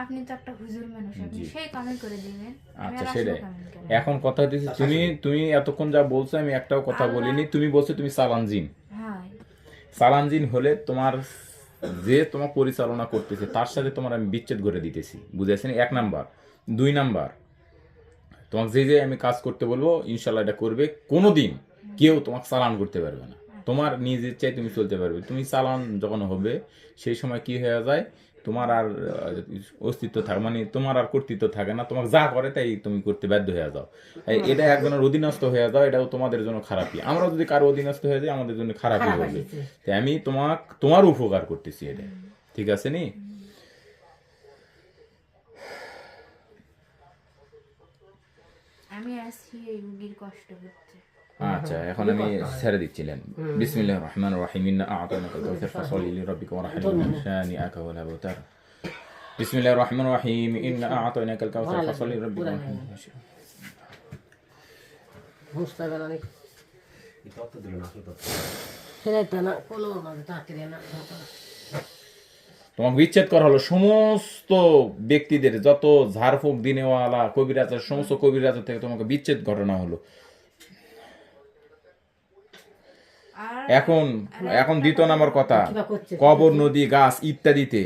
আপনি তো একটা হুজুর মানুষ, আপনি সেই কমেন্ট করে দিবেন। আচ্ছা সেটাই। এখন কথা হচ্ছে তুমি এতক্ষণ যা বলছো আমি একটাও কথা বলিনি। তুমি বলছো তুমি চালানজিন। হ্যাঁ, চালানজিন হলে তোমার যে তোমার পরিচালনা করতেছে তার সাথে তোমার আমি বিচ্ছেদ করে দিতেছি, বুঝেছেন? 1 নাম্বার। 2 নাম্বার, তোমাকে যে আমি কাজ করতে বলবো ইনশাল্লাহ এটা করবে। কোনোদিন কেউ তোমাকে চালান করতে পারবে না। তোমার নিজের ইচ্ছায় তুমি চলতে পারবে। তুমি চালান যখন হবে সেই সময় কি হয়ে যায়, তোমার আর অস্তিত্ব থাকে, মানে তোমার আর কর্তৃত্ব থাকে না। তোমাকে যা করে তাই তুমি করতে বাধ্য হয়ে যাও। এটা একজনের অধীনস্থ হয়ে যাও, এটাও তোমাদের জন্য খারাপই। আমরা যদি কারো অধীনস্থ হয়ে যাই আমাদের জন্য খারাপই হবে। তাই আমি তোমার উপকার করতেছি এটা, ঠিক আছে নি? আমি আছি এই রুগীর কষ্ট করতে। আচ্ছা এখন আমি ছেড়ে দিচ্ছিলেন। বিসমিল্লাহির রহমানির রহিম, ইন্না আ'তাইনাকাল কাউসার ফাসল্লি লিরাব্বিকা ওয়ানহার মিন শানিআকা ওয়ালা আবতার। বিসমিল্লাহির রহমানির রহিম, ইন্না আ'তাইনাকাল কাউসার ফাসল্লি লিরাব্বিকা ওয়ানহার মিন শানিআকা। মুস্তাফা নানি তত দিল না আসলে সেটা না কোলো না তাড়াতাড়ি না তোমাকে বিচ্ছেদ করা হলো সমস্ত ব্যক্তিদের, যত ঝাড়ফুঁক দিনেওয়ালা কবিরাজের, সমস্ত কবিরাজের থেকে তোমাকে বিচ্ছেদ ঘটনা হলো। এখন এখন দ্বিতীয় নম্বর কথা, কবর, নদী, গাছ ইত্যাদিতে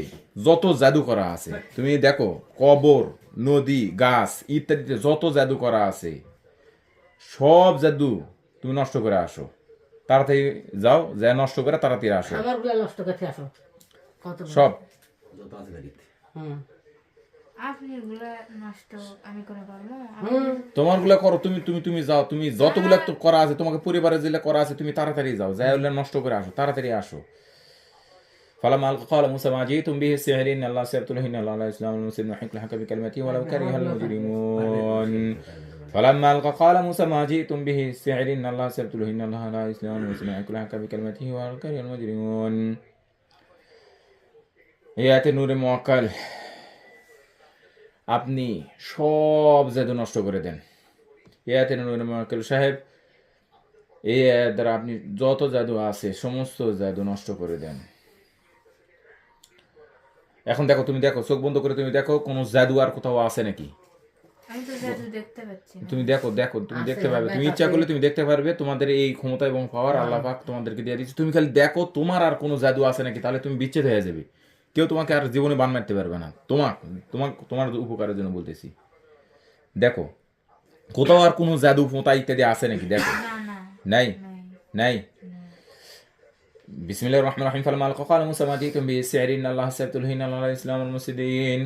যত জাদু করা আছে, তুমি দেখো কবর, নদী, গাছ ইত্যাদিতে যত জাদু করা আছে সব জাদু তুমি নষ্ট করে আসো। তাড়াতাড়ি যাও, যা নষ্ট করে তাড়াতাড়ি আসো। আমারগুলো নষ্ট করতে আসো কত সব যত আছে গাড়িতে আপনি এগুলা নষ্ট আমি করে পারবো? তোমার গুলা করো, তুমি তুমি তুমি যাও, তুমি যতগুলা তো করা আছে তোমাকে পরিবারে যেগুলা করা আছে তুমি তাড়াতাড়ি যাও, যাই হলে নষ্ট করে আসো, তাড়াতাড়ি আসো। فلما ألقى قال موسى ما جئتم به السحر إن الله سيبطله إن الله لا يسلم المسلم يحق الحق بكلمته ولو كره المجرمون فلما ألقى قال موسى ما جئتم به السحر إن الله سيبطله إن الله لا يسلم المسلم يحق الحق بكلمته ولو كره المجرمون। এই আয়াতে নূরে মুআক্কাল, আপনি সব জাদু নষ্ট করে দেন। এই আয়াতে নূরে মুআক্কাল সাহেব, এই আয়াত দ্বারা আপনি যত জাদু আছে সমস্ত জাদু নষ্ট করে দেন। এখন দেখো, তুমি দেখো, চোখ বন্ধ করে তুমি দেখো কোনো জাদু আর কোথাও আছে নাকি? আমি তো জাদু দেখতে পাচ্ছি না। তুমি দেখো, তুমি দেখতে পারবে, তুমি ইচ্ছা করলে তুমি দেখতে পারবে। তোমাদের এই ক্ষমতা এবং পাওয়ার আল্লাহ পাক তোমাদেরকে দিয়ে দিচ্ছে। তুমি খালি দেখো তোমার আর কোনো জাদু আছে নাকি, তাহলে তুমি বিচ্ছেদ হয়ে যাবে। কেউ তোমাকে আর জীবনে বান মারতে পারবে না। তোমার উপকারের জন্য বলতেছি। দেখো কোথাও আর কোনো জাদু ফোঁতা ইত্যাদি আছে নাকি, দেখো। না না, নাই নাই। নাই। বিসমিল্লাহির রহমানির রহিম ফালাম্মা আলকা ক্বালা মূসা মা জি'তুম বিহি সিহরিন আল্লাহু সাইয়্যিদুল হিন আল্লাহু ইসলামুল মুসলিমিন।